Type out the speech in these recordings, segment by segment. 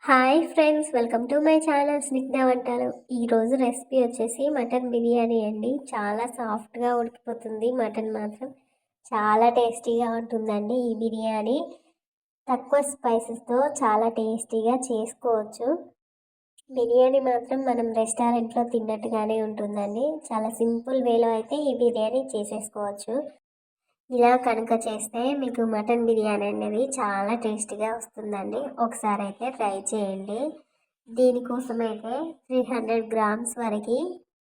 Hi friends, welcome to my channel Snigdha వంటలు. ఈరోజు recipe వచ్చేసి మటన్ బిర్యానీ అండి. చాలా సాఫ్ట్గా ఉడికిపోతుంది. మటన్ మాత్రం చాలా టేస్టీగా ఉంటుందండి. ఈ బిర్యానీ తక్కువ స్పైసెస్తో చాలా టేస్టీగా చేసుకోవచ్చు. బిర్యానీ మాత్రం మనం రెస్టారెంట్లో తిన్నట్టుగానే ఉంటుందండి. చాలా సింపుల్ వేలో అయితే ఈ బిర్యానీ చేసేసుకోవచ్చు. ఇలా కనుక చేస్తే మీకు మటన్ బిర్యానీ అనేది చాలా టేస్టీగా వస్తుందండి. ఒకసారి అయితే ట్రై చేయండి. దీనికోసం అయితే 300 గ్రామ్స్ వరకు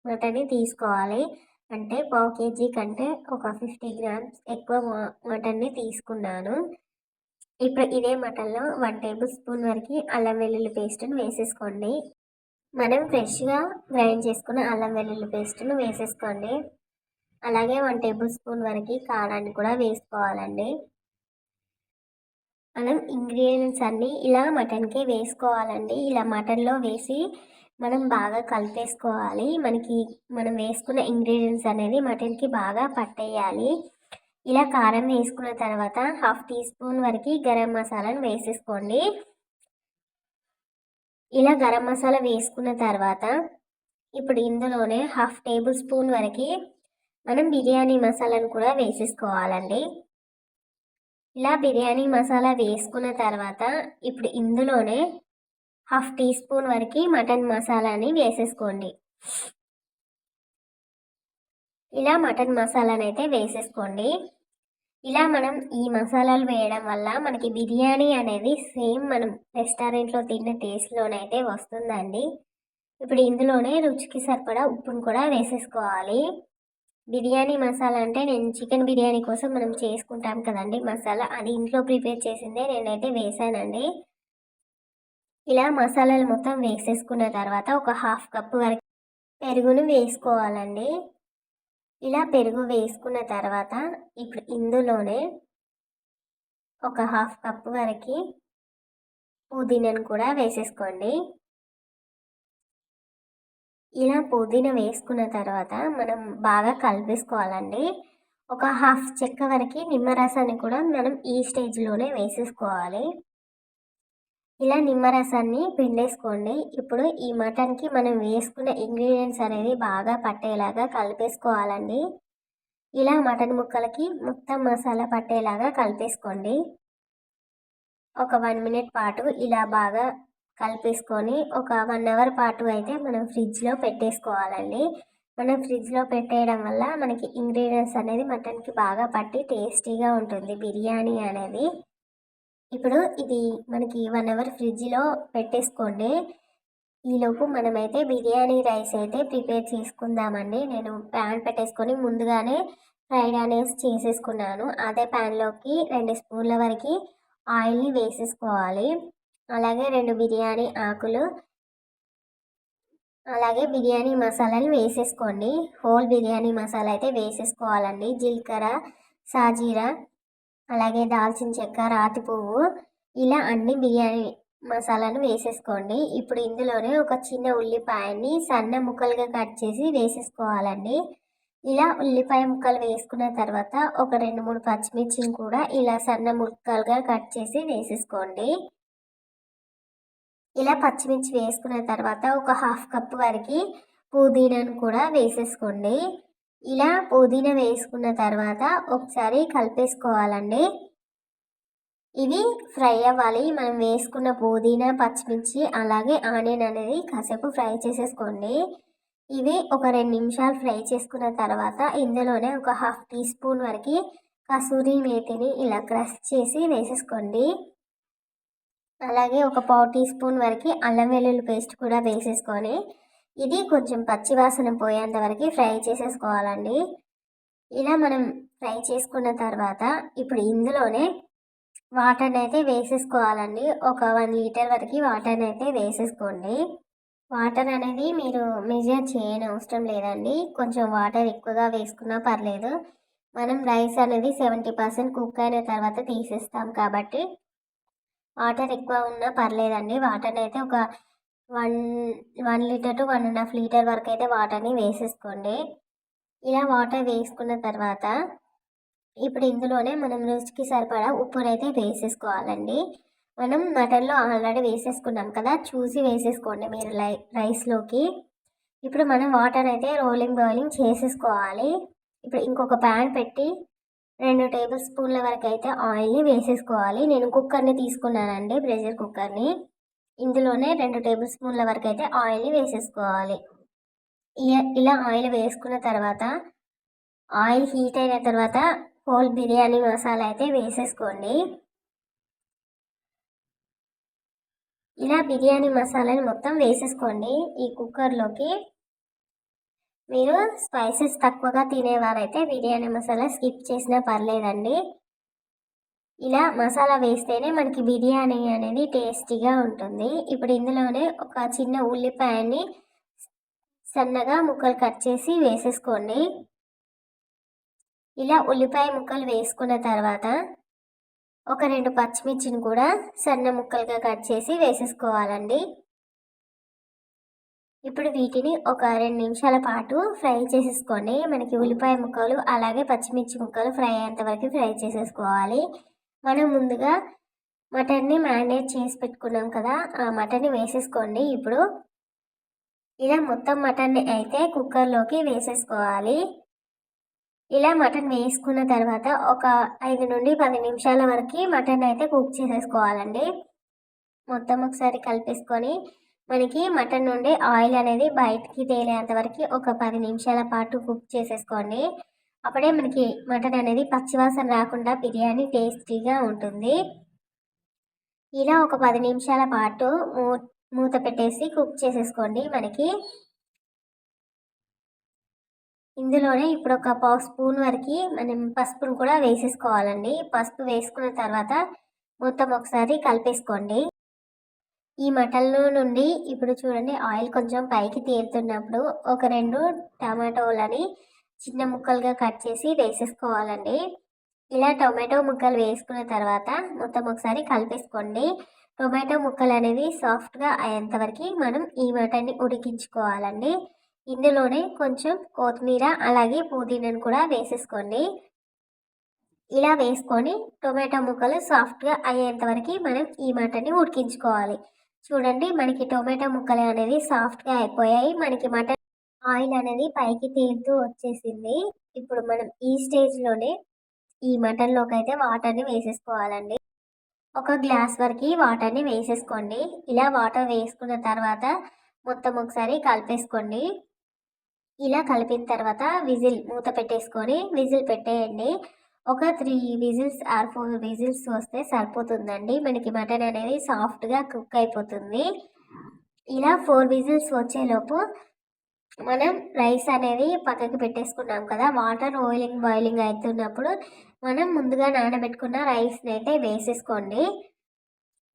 మటన్ని తీసుకోవాలి. అంటే పావు కేజీ కంటే ఒక 50 గ్రామ్స్ ఎక్కువ మటన్ని తీసుకున్నాను. ఇప్పుడు ఇదే మటన్లో 1 టేబుల్ స్పూన్ వరకు అల్లం వెల్లుల్లి పేస్ట్ను వేసేసుకోండి. మనం ఫ్రెష్గా గ్రైండ్ చేసుకున్న అల్లం వెల్లుల్లి పేస్ట్ను వేసేసుకోండి. అలాగే 1 టేబుల్ స్పూన్ వరకు కారాన్ని కూడా వేసుకోవాలండి. మనం ఇంగ్రీడియంట్స్ అన్నీ ఇలా మటన్కే వేసుకోవాలండి. ఇలా మటన్లో వేసి మనం బాగా కలిపేసుకోవాలి. మనం వేసుకున్న ఇంగ్రీడియంట్స్ అనేది మటన్కి బాగా పట్టేయాలి. ఇలా కారం వేసుకున్న తర్వాత 1/2 టీ స్పూన్ వరకు గరం మసాలాను వేసేసుకోండి. ఇలా గరం మసాలా వేసుకున్న తర్వాత ఇప్పుడు ఇందులోనే 1/2 టేబుల్ స్పూన్ వరకు మనం బిర్యానీ మసాలాను కూడా వేసేసుకోవాలండి. ఇలా బిర్యానీ మసాలా వేసుకున్న తర్వాత ఇప్పుడు ఇందులోనే 1/2 టీ స్పూన్ వరకు మటన్ మసాలాని వేసేసుకోండి. ఇలా మటన్ మసాలాని అయితే వేసేసుకోండి. ఇలా మనం ఈ మసాలాలు వేయడం వల్ల మనకి బిర్యానీ అనేది సేమ్ మనం రెస్టారెంట్లో తిన్న టేస్ట్లోనైతే వస్తుందండి. ఇప్పుడు ఇందులోనే రుచికి సరిపడా ఉప్పును కూడా వేసేసుకోవాలి. బిర్యానీ మసాలా అంటే నేను చికెన్ బిర్యానీ కోసం మనం చేసుకుంటాం కదండి మసాలా, అది ఇంట్లో ప్రిపేర్ చేసిందే నేనైతే వేసానండి. ఇలా మసాలాలు మొత్తం వేసేసుకున్న తర్వాత ఒక 1/2 కప్పు వరకు పెరుగును వేసుకోవాలండి. ఇలా పెరుగు వేసుకున్న తర్వాత ఇప్పుడు ఇందులోనే ఒక 1/2 కప్పు వరకు పుదీనాను కూడా వేసేసుకోండి. ఇలా పుదీనా వేసుకున్న తర్వాత మనం బాగా కలిపేసుకోవాలండి. ఒక 1/2 చెక్క వరకు నిమ్మరసాన్ని కూడా మనం ఈ స్టేజ్లోనే వేసేసుకోవాలి. ఇలా నిమ్మరసాన్ని పిండేసుకోండి. ఇప్పుడు ఈ మటన్కి మనం వేసుకున్న ఇంగ్రీడియంట్స్ అనేది బాగా పట్టేలాగా కలిపేసుకోవాలండి. ఇలా మటన్ ముక్కలకి మొత్తం మసాలా పట్టేలాగా కలిపేసుకోండి. ఒక 1 మినిట్ పాటు ఇలా బాగా కలిపేసుకొని ఒక 1 అవర్ పాటు అయితే మనం ఫ్రిడ్జ్లో పెట్టేసుకోవాలండి. మనం ఫ్రిడ్జ్లో పెట్టేయడం వల్ల మనకి ఇంగ్రీడియంట్స్ అనేది మటన్కి బాగా పట్టి టేస్టీగా ఉంటుంది బిర్యానీ అనేది. ఇప్పుడు ఇది మనకి 1 అవర్ ఫ్రిడ్జ్లో పెట్టేసుకోండి. ఈలోపు మనమైతే బిర్యానీ రైస్ అయితే ప్రిపేర్ చేసుకుందామండి. నేను ప్యాన్ పెట్టేసుకొని ముందుగానే ఫ్రైడ్ ఆనియన్స్ చేసేసుకున్నాను. అదే ప్యాన్లోకి 2 స్పూన్ల వరకు ఆయిల్ని వేసేసుకోవాలి. అలాగే 2 బిర్యానీ ఆకులు, అలాగే బిర్యానీ మసాలాని వేసేసుకోండి. హోల్ బిర్యానీ మసాలా అయితే వేసేసుకోవాలండి. జీలకర్ర, సాజీరా, అలాగే దాల్చిన చెక్క, రాతి పువ్వు, ఇలా అన్ని బిర్యానీ మసాలాను వేసేసుకోండి. ఇప్పుడు ఇందులోనే ఒక చిన్న ఉల్లిపాయని సన్న ముక్కలుగా కట్ చేసి వేసేసుకోవాలండి. ఇలా ఉల్లిపాయ ముక్కలు వేసుకున్న తర్వాత ఒక 2-3 పచ్చిమిర్చిని కూడా ఇలా సన్న ముక్కలుగా కట్ చేసి వేసేసుకోండి. ఇలా పచ్చిమిర్చి వేసుకున్న తర్వాత ఒక 1/2 కప్పు వరకు పుదీనాను కూడా వేసేసుకోండి. ఇలా పుదీనా వేసుకున్న తర్వాత ఒకసారి కలిపేసుకోవాలండి. ఇవి ఫ్రై అవ్వాలి. మనం వేసుకున్న పుదీనా, పచ్చిమిర్చి, అలాగే ఆనియన్ అనేది కాసేపు ఫ్రై చేసేసుకోండి. ఇవి ఒక 2 నిమిషాలు ఫ్రై చేసుకున్న తర్వాత ఇందులోనే ఒక 1/2 టీ స్పూన్ వరకు కసూరి మేతిని ఇలా క్రష్ చేసి వేసేసుకోండి. అలాగే ఒక పావు టీ స్పూన్ వరకు అల్లం వెల్లుల్లి పేస్ట్ కూడా వేసేసుకొని ఇది కొంచెం పచ్చివాసన పోయేంత వరకు ఫ్రై చేసేసుకోవాలండి. ఇలా మనం ఫ్రై చేసుకున్న తర్వాత ఇప్పుడు ఇందులోనే వాటర్ని అయితే వేసేసుకోవాలండి. ఒక 1 లీటర్ వరకు వాటర్ని అయితే వేసేసుకోండి. వాటర్ అనేది మీరు మెజర్ చేయని అవసరం లేదండి. కొంచెం వాటర్ ఎక్కువగా వేసుకున్నా పర్లేదు. మనం రైస్ అనేది 70% కుక్ అయిన తర్వాత తీసేస్తాం కాబట్టి వాటర్ ఎక్కువ ఉన్నా పర్లేదండి. వాటర్ని అయితే ఒక 1 లీటర్ టు 1.5 లీటర్ వరకు అయితే వాటర్ని వేసేసుకోండి. ఇలా వాటర్ వేసుకున్న తర్వాత ఇప్పుడు ఇందులోనే మనం రుచికి సరిపడా ఉప్పునైతే వేసేసుకోవాలండి. మనం మటన్లో ఆల్రెడీ వేసేసుకున్నాం కదా, చూసి వేసేసుకోండి మీరు రైస్లోకి. ఇప్పుడు మనం వాటర్ అయితే బాయిలింగ్ చేసేసుకోవాలి. ఇప్పుడు ఇంకొక ప్యాన్ పెట్టి 2 టేబుల్ స్పూన్ల వరకు అయితే ఆయిల్ని వేసేసుకోవాలి. నేను కుక్కర్ని తీసుకున్నానండి, ప్రెషర్ కుక్కర్ని. ఇందులోనే 2 టేబుల్ స్పూన్ల వరకు అయితే ఆయిల్ని వేసేసుకోవాలి. ఇలా ఆయిల్ వేసుకున్న తర్వాత ఆయిల్ హీట్ అయిన తర్వాత హోల్ బిర్యానీ మసాలా అయితే వేసేసుకోండి. ఇలా బిర్యానీ మసాలాని మొత్తం వేసేసుకోండి ఈ కుక్కర్లోకి. మీరు స్పైసెస్ తక్కువగా తినేవారైతే బిర్యానీ మసాలా స్కిప్ చేసినా పర్లేదండి. ఇలా మసాలా వేస్తేనే మనకి బిర్యానీ అనేది టేస్టీగా ఉంటుంది. ఇప్పుడు ఇందులోనే ఒక చిన్న ఉల్లిపాయని సన్నగా ముక్కలు కట్ చేసి వేసేసుకోండి. ఇలా ఉల్లిపాయ ముక్కలు వేసుకున్న తర్వాత ఒక 2 పచ్చిమిర్చిని కూడా సన్న ముక్కలుగా కట్ చేసి వేసేసుకోవాలండి. ఇప్పుడు వీటిని ఒక 2 నిమిషాల పాటు ఫ్రై చేసేసుకోండి. మనకి ఉల్లిపాయ ముక్కలు అలాగే పచ్చిమిర్చి ముక్కలు ఫ్రై అయ్యేంత వరకు ఫ్రై చేసేసుకోవాలి. మనం ముందుగా మటన్ని మ్యారినేట్ చేసి పెట్టుకున్నాం కదా, ఆ మటన్ని వేసేసుకోండి. ఇప్పుడు ఇలా మొత్తం మటన్ని అయితే కుక్కర్లోకి వేసేసుకోవాలి. ఇలా మటన్ వేసుకున్న తర్వాత ఒక 5 నుండి 10 నిమిషాల వరకు మటన్ అయితే కుక్ చేసేసుకోవాలండి. మొత్తం ఒకసారి కలిపేసుకొని మనకి మటన్ నుండి ఆయిల్ అనేది బయటికి తేలేంత వరకు ఒక 10 నిమిషాల పాటు కుక్ చేసేసుకోండి. అప్పుడే మనకి మటన్ అనేది పచ్చివాసన రాకుండా బిర్యానీ టేస్టీగా ఉంటుంది. ఇలా ఒక 10 నిమిషాల పాటు మూత పెట్టేసి కుక్ చేసేసుకోండి. మనకి ఇందులోనే ఇప్పుడు ఒక పావు స్పూన్ వరకు మనం పసుపును కూడా వేసేసుకోవాలండి. పసుపు వేసుకున్న తర్వాత మొత్తం ఒకసారి కలిపేసుకోండి. ఈ మటన్లో నుండి ఇప్పుడు చూడండి ఆయిల్ కొంచెం పైకి తేలుతున్నప్పుడు ఒక 2 టమాటోలని చిన్న ముక్కలుగా కట్ చేసి వేసేసుకోవాలండి. ఇలా టొమాటో ముక్కలు వేసుకున్న తర్వాత మొత్తం ఒకసారి కలిపేసుకోండి. టొమాటో ముక్కలు అనేవి సాఫ్ట్గా అయ్యేంత వరకు మనం ఈ మటన్ని ఉడికించుకోవాలండి. ఇందులోనే కొంచెం కొత్తిమీర అలాగే పుదీనాను కూడా వేసేసుకోండి. ఇలా వేసుకొని టొమాటో ముక్కలు సాఫ్ట్గా అయ్యేంత వరకు మనం ఈ మటన్ని ఉడికించుకోవాలి. చూడండి మనకి టొమాటో ముక్కలు అనేది సాఫ్ట్గా అయిపోయాయి. మనకి మటన్ ఆయిల్ అనేది పైకి తేలుతూ వచ్చేసింది. ఇప్పుడు మనం ఈ స్టేజ్లోనే ఈ మటన్లోకి అయితే వాటర్ని వేసేసుకోవాలండి. ఒక గ్లాస్ వరకు వాటర్ని వేసేసుకోండి. ఇలా వాటర్ వేసుకున్న తర్వాత మొత్తం ఒకసారి కలిపేసుకోండి. ఇలా కలిపిన తర్వాత మూత పెట్టేసుకొని విజిల్ పెట్టేయండి. ఒక 3 విజిల్స్ ఆర్ 4 విజిల్స్ వస్తే సరిపోతుందండి. మనకి మటన్ అనేది సాఫ్ట్గా కుక్ అయిపోతుంది. ఇలా 4 విజిల్స్ వచ్చేలోపు మనం రైస్ అనేది పక్కకి పెట్టేసుకున్నాం కదా, వాటర్ బాయిలింగ్ అవుతున్నప్పుడు మనం ముందుగా నానబెట్టుకున్న రైస్ని అయితే వేసేసుకోండి.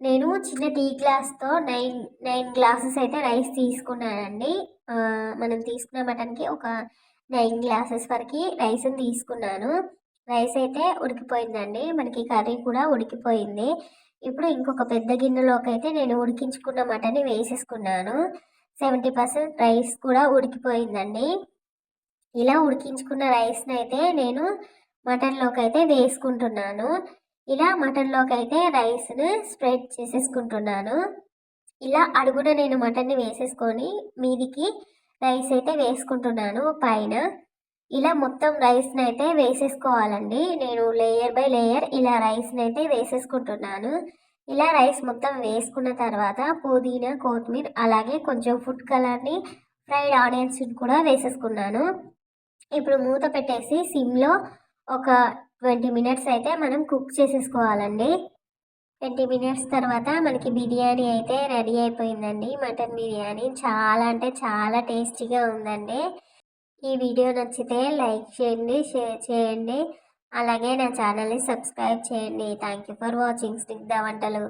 నేను చిన్న టీ గ్లాస్తో 9 గ్లాసెస్ అయితే రైస్ తీసుకున్నానండి. మనం తీసుకున్న మటన్కి ఒక 9 గ్లాసెస్ వరకు రైస్ని తీసుకున్నాను. రైస్ అయితే ఉడికిపోయిందండి. మనకి కర్రీ కూడా ఉడికిపోయింది. ఇప్పుడు ఇంకొక పెద్ద గిన్నెలోకి అయితే నేను ఉడికించుకున్న మటన్ని వేసేసుకున్నాను. 70% రైస్ కూడా ఉడికిపోయిందండి. ఇలా ఉడికించుకున్న రైస్ని అయితే నేను మటన్లోకి అయితే వేసుకుంటున్నాను. ఇలా మటన్లోకి అయితే రైస్ని స్ప్రెడ్ చేసేసుకుంటున్నాను. ఇలా అడుగున నేను మటన్ని వేసేసుకొని మీదికి రైస్ అయితే వేసుకుంటున్నాను పైన. ఇలా మొత్తం రైస్ని అయితే వేసేసుకోవాలండి. నేను లేయర్ బై లేయర్ ఇలా రైస్ని అయితే వేసేసుకుంటున్నాను. ఇలా రైస్ మొత్తం వేసుకున్న తర్వాత పుదీనా, కొత్తిమీర అలాగే కొంచెం ఫుడ్ కలర్ని, ఫ్రైడ్ ఆనియన్స్ కూడా వేసేసుకున్నాను. ఇప్పుడు మూత పెట్టేసి సిమ్లో ఒక 20 మినిట్స్ అయితే మనం కుక్ చేసేసుకోవాలండి. 20 మినిట్స్ తర్వాత మనకి బిర్యానీ అయితే రెడీ అయిపోయిందండి. మటన్ బిర్యానీ చాలా అంటే చాలా టేస్టీగా ఉందండి. ఈ వీడియో నచ్చితే లైక్ చేయండి, షేర్ చేయండి, అలాగే నా ఛానల్ని సబ్స్క్రైబ్ చేయండి. Thank you for watching Snigdha వంటలు.